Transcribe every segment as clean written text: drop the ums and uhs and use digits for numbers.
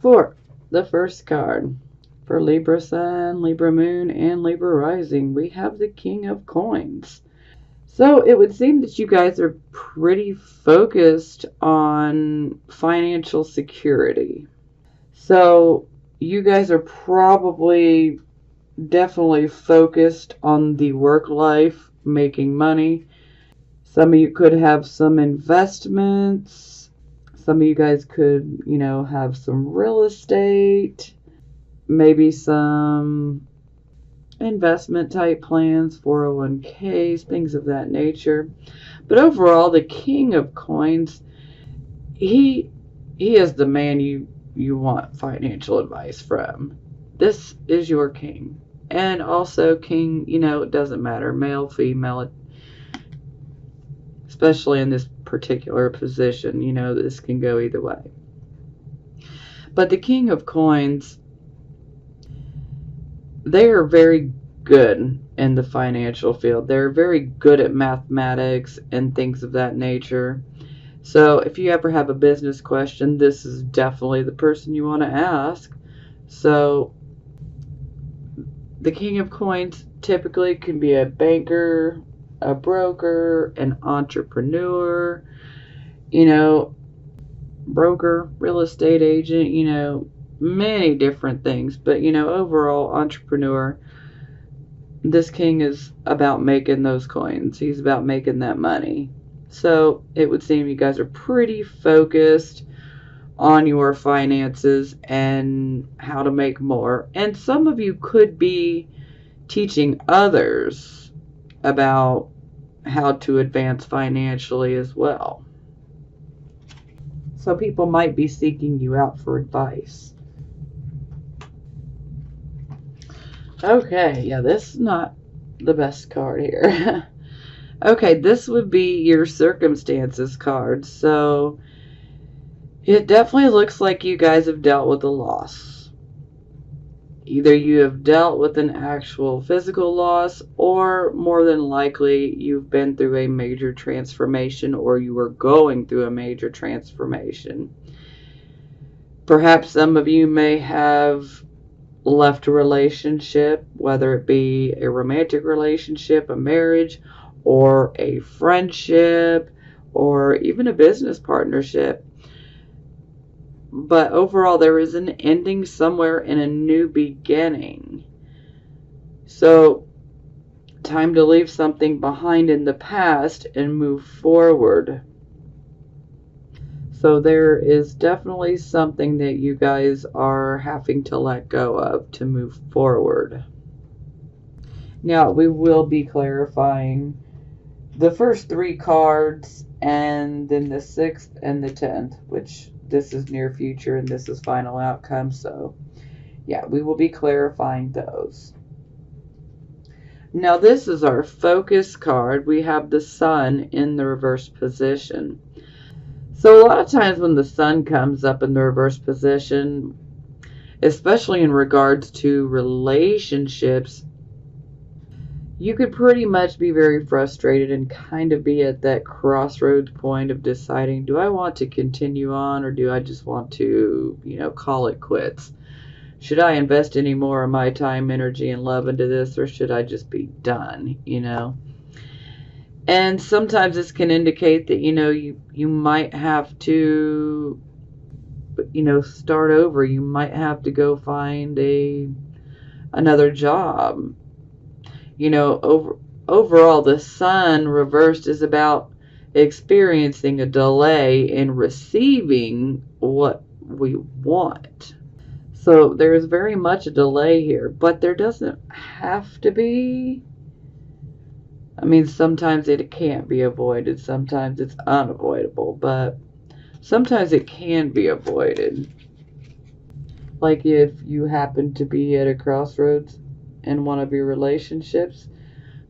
For the first card, for Libra Sun, Libra Moon, and Libra Rising, we have the King of Coins. So it would seem that you guys are pretty focused on financial security. So you guys are probably definitely focused on the work life, making money. Some of you could have some investments. Some of you guys could, have some real estate, maybe some investment type plans, 401ks, things of that nature. But overall, the King of Coins, he is the man you want financial advice from. This is your king. And also king, it doesn't matter, male, female, especially in this particular position, this can go either way. But the King of Coins, they are very good in the financial field. They're very good at mathematics and things of that nature. So if you ever have a business question, this is definitely the person you want to ask. So the King of Coins typically can be a banker, a broker, an entrepreneur, broker, real estate agent, many different things. But, overall, entrepreneur, this king is about making those coins. He's about making that money. So it would seem you guys are pretty focused on your finances and how to make more. And some of you could be teaching others about how to advance financially as well. So people might be seeking you out for advice. Okay, yeah, this is not the best card here. Okay, this would be your circumstances card. So it definitely looks like you guys have dealt with a loss. Either you have dealt with an actual physical loss, or more than likely you've been through a major transformation, or you are going through a major transformation. Perhaps some of you may have left a relationship, whether it be a romantic relationship, a marriage, or a friendship, or even a business partnership. But overall, there is an ending somewhere and a new beginning. So, time to leave something behind in the past and move forward. So there is definitely something that you guys are having to let go of to move forward. Now, we will be clarifying the first 3 cards, and then the 6th and the 10th, which this is near future and this is final outcome. So yeah, we will be clarifying those. Now this is our focus card. We have the Sun in the reverse position. So a lot of times when the Sun comes up in the reverse position, especially in regards to relationships, you could pretty much be very frustrated and kind of be at that crossroads point of deciding, do I want to continue on, or do I just want to, call it quits? Should I invest any more of my time, energy, and love into this, or should I just be done, And sometimes this can indicate that, you might have to, start over. You might have to go find another job. Overall, the Sun reversed is about experiencing a delay in receiving what we want. So there is very much a delay here, but there doesn't have to be. I mean, sometimes it can't be avoided. Sometimes it's unavoidable, but sometimes it can be avoided. Like if you happen to be at a crossroads in one of your relationships,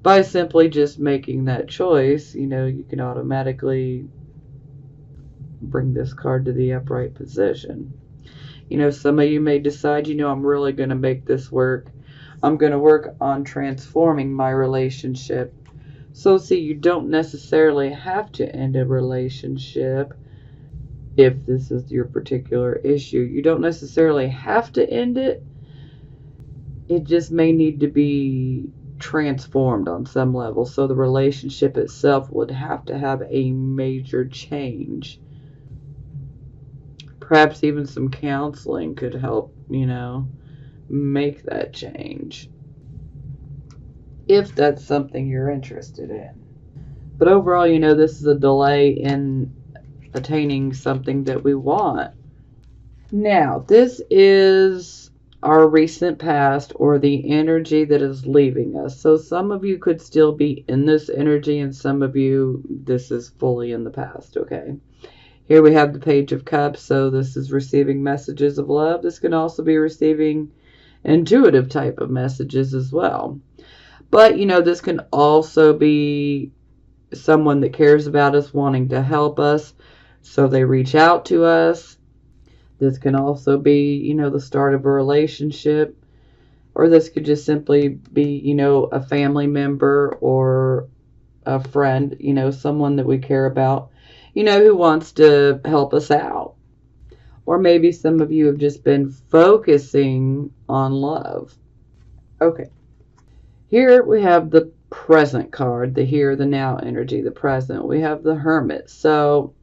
by simply just making that choice, you can automatically bring this card to the upright position. Some of you may decide, I'm really going to make this work. I'm going to work on transforming my relationship. So see, you don't necessarily have to end a relationship. if this is your particular issue. You don't necessarily have to end it. It just may need to be transformed on some level. So the relationship itself would have to have a major change. Perhaps even some counseling could help, make that change. If that's something you're interested in. But overall, this is a delay in attaining something that we want. Now, this is our recent past or the energy that is leaving us. So some of you could still be in this energy, and some of you, this is fully in the past, okay? Here we have the Page of Cups, so this is receiving messages of love. This can also be receiving intuitive type of messages as well. But, this can also be someone that cares about us wanting to help us, so they reach out to us. This can also be, the start of a relationship, or this could just simply be, a family member or a friend, someone that we care about, who wants to help us out. Or maybe some of you have just been focusing on love. Okay. Here we have the present card, the here, the now energy, the present. We have the Hermit. So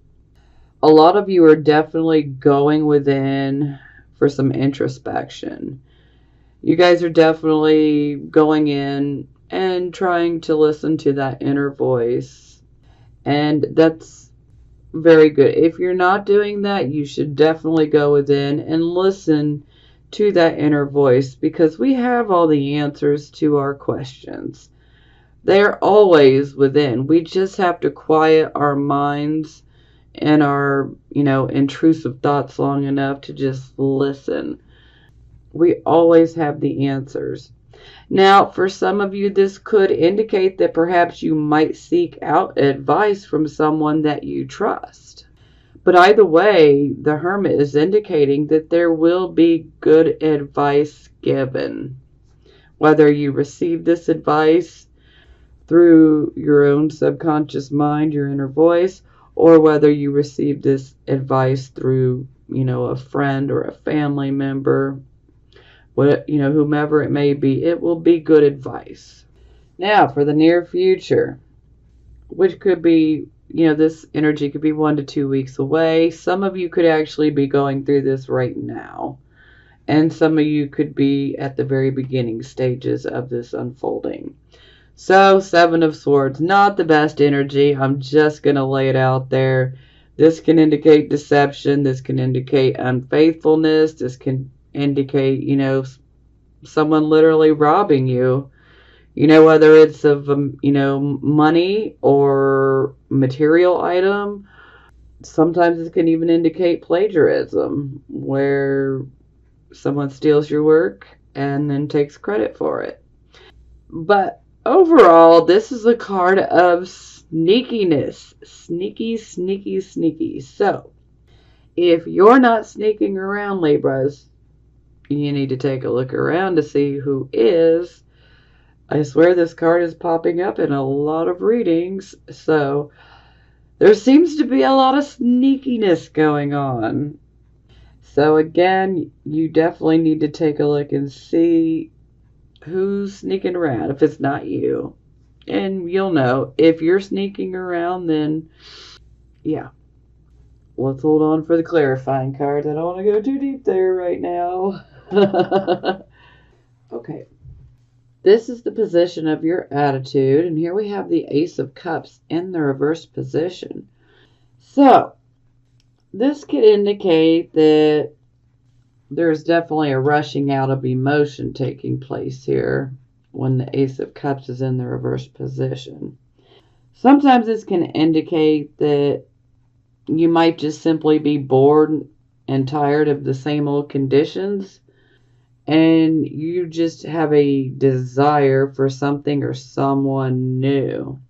a lot of you are definitely going within for some introspection. You guys are definitely going in and trying to listen to that inner voice. And that's very good. If you're not doing that, you should definitely go within and listen to that inner voice, because we have all the answers to our questions. They're always within. We just have to quiet our minds and our, intrusive thoughts long enough to just listen. We always have the answers. Now, for some of you, this could indicate that perhaps you might seek out advice from someone that you trust. But either way, the Hermit is indicating that there will be good advice given. Whether you receive this advice through your own subconscious mind, your inner voice, or whether you receive this advice through, a friend or a family member, whomever it may be, it will be good advice. Now, for the near future, which could be, this energy could be 1 to 2 weeks away. Some of you could actually be going through this right now. And some of you could be at the very beginning stages of this unfolding. So, 7 of Swords, not the best energy. I'm just going to lay it out there. This can indicate deception. This can indicate unfaithfulness. This can indicate, someone literally robbing you. Whether it's of, money or material item. Sometimes it can even indicate plagiarism, where someone steals your work and then takes credit for it. But overall, this is a card of sneakiness. Sneaky, sneaky, sneaky. So, if you're not sneaking around, Libras, you need to take a look around to see who is. I swear this card is popping up in a lot of readings. So, there seems to be a lot of sneakiness going on. So again, you definitely need to take a look and see who's sneaking around if it's not you. And you'll know. If you're sneaking around, then yeah. Let's hold on for the clarifying cards. I don't want to go too deep there right now. Okay. This is the position of your attitude. And here we have the Ace of Cups in the reverse position. So, this could indicate that there's definitely a rushing out of emotion taking place here when the Ace of Cups is in the reverse position. Sometimes this can indicate that you might just simply be bored and tired of the same old conditions, and you just have a desire for something or someone new.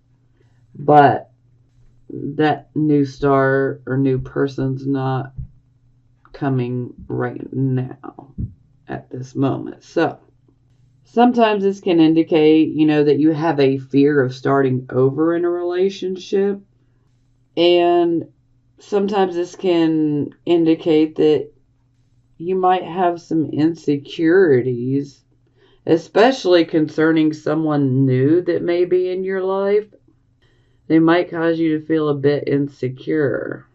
But that new star or new person's not coming right now at this moment. So sometimes this can indicate, that you have a fear of starting over in a relationship. And sometimes this can indicate that you might have some insecurities, especially concerning someone new that may be in your life. They might cause you to feel a bit insecure.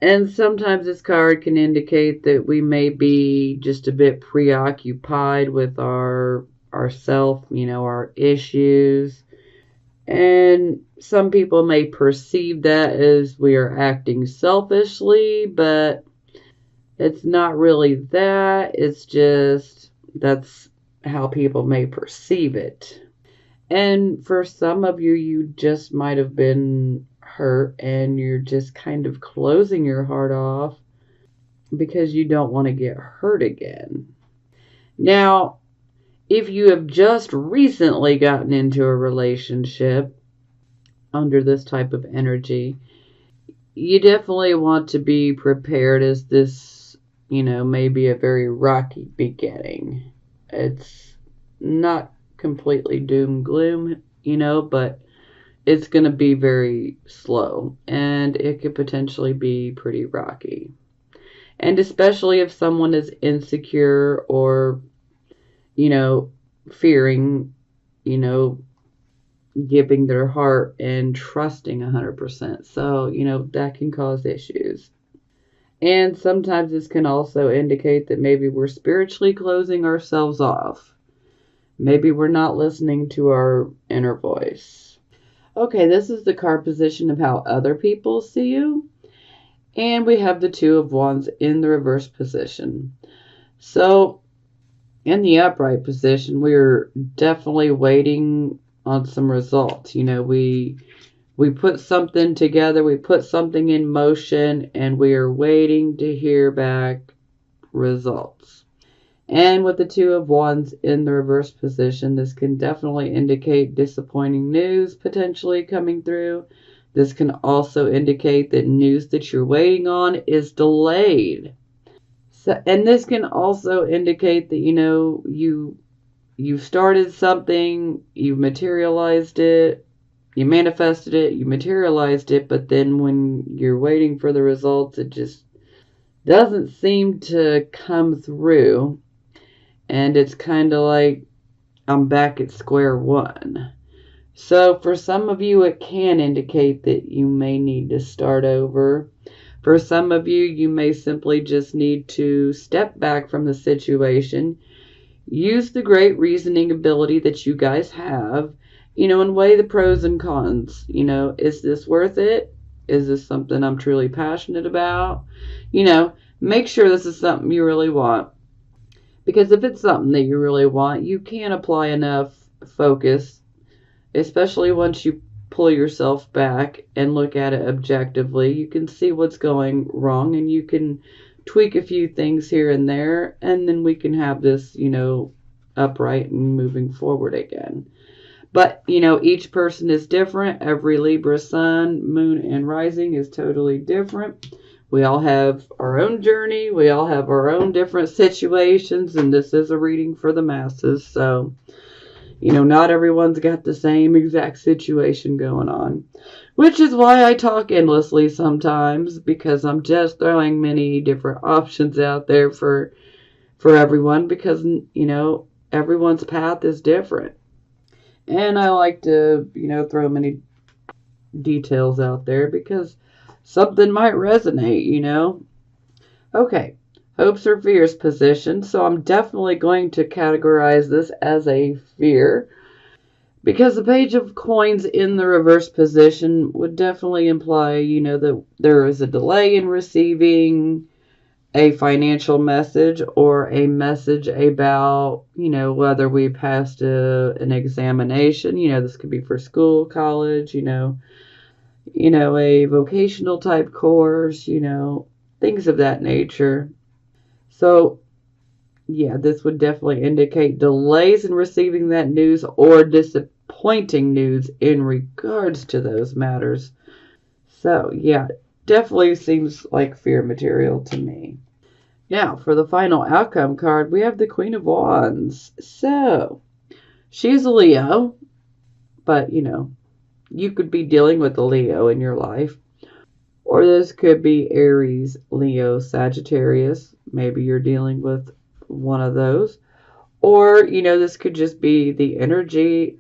And sometimes this card can indicate that we may be just a bit preoccupied with ourself, our issues. And some people may perceive that as we are acting selfishly, but it's not really that. It's just that's how people may perceive it. And for some of you, you just might have been hurt and you're just kind of closing your heart off because you don't want to get hurt again. Now, if you have just recently gotten into a relationship under this type of energy, you definitely want to be prepared, as this, may be a very rocky beginning. It's not completely doom gloom, but it's going to be very slow and it could potentially be pretty rocky. And especially if someone is insecure or, fearing, giving their heart and trusting 100%. So, that can cause issues. And sometimes this can also indicate that maybe we're spiritually closing ourselves off. Maybe we're not listening to our inner voice. Okay, this is the card position of how other people see you. And we have the Two of Wands in the reverse position. So, in the upright position, we're definitely waiting on some results. We put something together, we put something in motion, and we are waiting to hear back results. And with the Two of Wands in the reverse position, this can definitely indicate disappointing news potentially coming through. This can also indicate that news that you're waiting on is delayed. So, and this can also indicate that, you've started something, you've materialized it, you manifested it, you materialized it, but then when you're waiting for the results, it just doesn't seem to come through. And it's kind of like I'm back at square one. So for some of you, it can indicate that you may need to start over. For some of you, you may simply just need to step back from the situation, use the great reasoning ability that you guys have, and weigh the pros and cons. Is this worth it? Is this something I'm truly passionate about? Make sure this is something you really want. Because if it's something that you really want, you can apply enough focus, especially once you pull yourself back and look at it objectively. You can see what's going wrong and you can tweak a few things here and there, and then we can have this, upright and moving forward again. But, each person is different. Every Libra sun, moon, and rising is totally different. We all have our own journey. We all have our own different situations, and this is a reading for the masses. So, not everyone's got the same exact situation going on, which is why I talk endlessly sometimes, because I'm just throwing many different options out there for everyone, because, everyone's path is different. And I like to, throw many details out there because something might resonate. Okay, hopes or fears position. So I'm definitely going to categorize this as a fear, because the Page of Coins in the reverse position would definitely imply, that there is a delay in receiving a financial message or a message about, whether we passed an examination. This could be for school, college, a vocational type course, things of that nature. So, yeah, this would definitely indicate delays in receiving that news or disappointing news in regards to those matters. So, yeah, definitely seems like fear material to me. Now, for the final outcome card, we have the Queen of Wands. So, she's a Leo, but, you could be dealing with a Leo in your life. Or this could be Aries, Leo, Sagittarius. Maybe you're dealing with one of those. Or, this could just be the energy.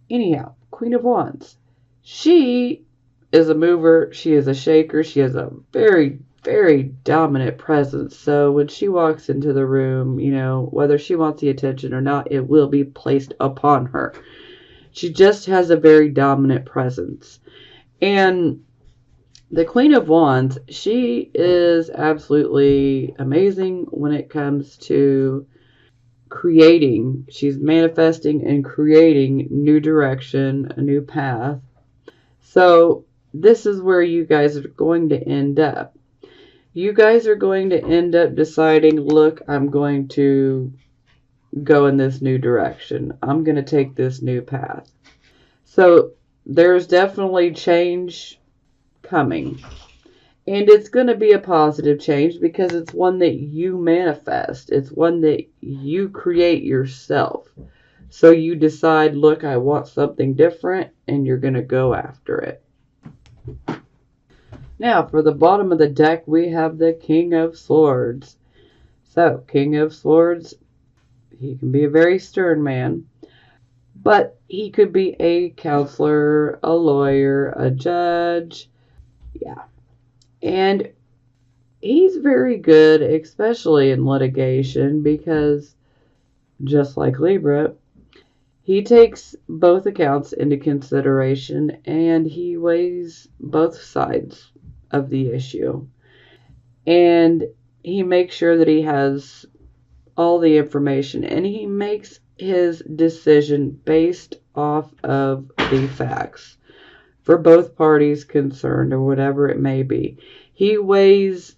Anyhow, Queen of Wands. She is a mover. She is a shaker. She has a very, very dominant presence. So when she walks into the room, whether she wants the attention or not, it will be placed upon her. She just has a very dominant presence. And the Queen of Wands, she is absolutely amazing when it comes to creating. She's manifesting and creating new direction, a new path. So this is where you guys are going to end up. You guys are going to end up deciding, look, I'm going to go in this new direction. I'm going to take this new path. So there's definitely change coming. And it's going to be a positive change because it's one that you manifest. It's one that you create yourself. So you decide, look, I want something different, and you're going to go after it. Now, for the bottom of the deck, we have the King of Swords. So, King of Swords, he can be a very stern man, but he could be a counselor, a lawyer, a judge. Yeah. And he's very good, especially in litigation, because just like Libra, he takes both accounts into consideration and he weighs both sides of the issue. And he makes sure that he has all the information and he makes his decision based off of the facts for both parties concerned or whatever it may be. He weighs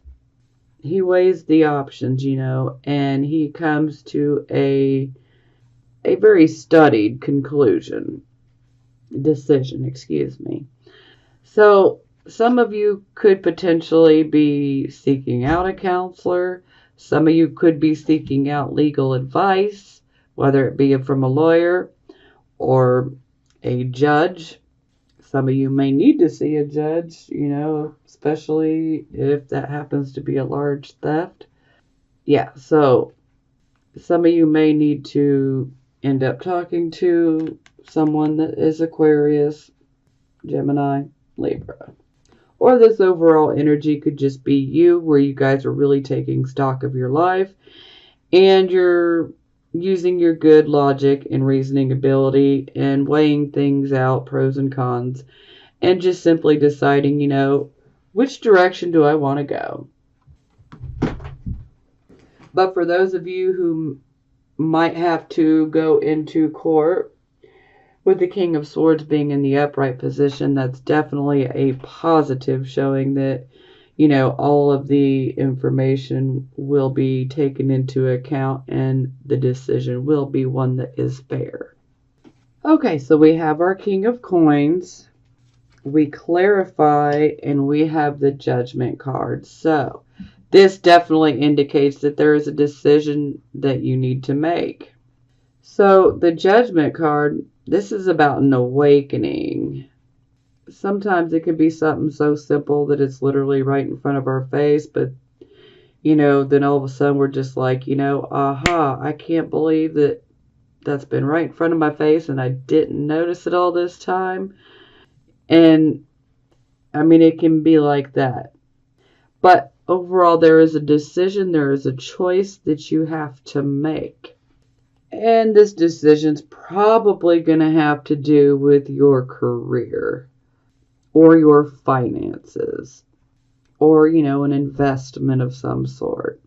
the options, and he comes to a very studied decision, excuse me. So some of you could potentially be seeking out a counselor. Some of you could be seeking out legal advice, whether it be from a lawyer or a judge. Some of you may need to see a judge, especially if that happens to be a large theft. Yeah, so some of you may need to end up talking to someone that is Aquarius, Gemini, Libra. Or this overall energy could just be you, where you guys are really taking stock of your life and you're using your good logic and reasoning ability and weighing things out, pros and cons, and just simply deciding, which direction do I want to go? But for those of you who might have to go into court with the King of Swords being in the upright position, that's definitely a positive, showing that, all of the information will be taken into account and the decision will be one that is fair. Okay, so we have our King of Coins. We clarify and we have the Judgment card. So this definitely indicates that there is a decision that you need to make. So the Judgment card, this is about an awakening. Sometimes it could be something so simple that it's literally right in front of our face, but then all of a sudden we're just like, aha, I can't believe that that's been right in front of my face and I didn't notice it all this time. And it can be like that. But overall, there is a decision, there is a choice that you have to make. And this decision's probably going to have to do with your career or your finances or, an investment of some sort.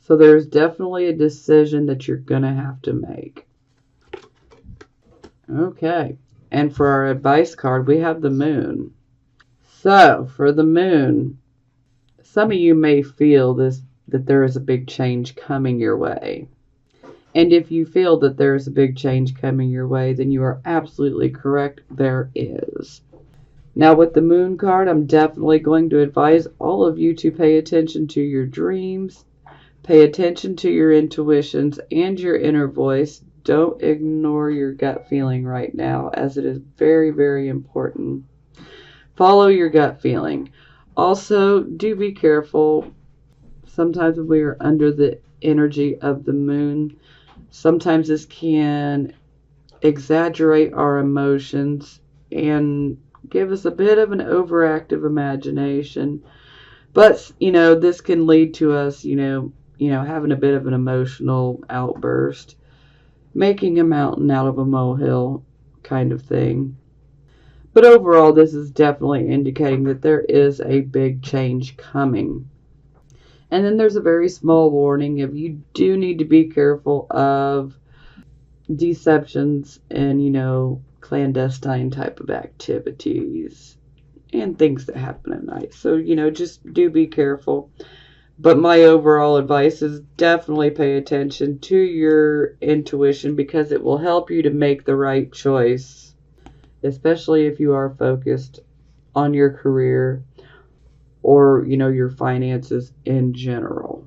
So there's definitely a decision that you're going to have to make. Okay. And for our advice card, we have the Moon. So for the Moon, some of you may feel that there is a big change coming your way. And if you feel that there is a big change coming your way, then you are absolutely correct. There is. Now with the Moon card, I'm definitely going to advise all of you to pay attention to your dreams, pay attention to your intuitions and your inner voice. Don't ignore your gut feeling right now, as it is very, very important. Follow your gut feeling. Also, do be careful. Sometimes when we are under the energy of the moon, sometimes this can exaggerate our emotions and give us a bit of an overactive imagination. But, this can lead to us, having a bit of an emotional outburst, making a mountain out of a molehill kind of thing. But overall, this is definitely indicating that there is a big change coming. And then there's a very small warning if you do need to be careful of deceptions and, clandestine type of activities and things that happen at night. So, just do be careful. But my overall advice is definitely pay attention to your intuition because it will help you to make the right choice, especially if you are focused on your career or, your finances in general.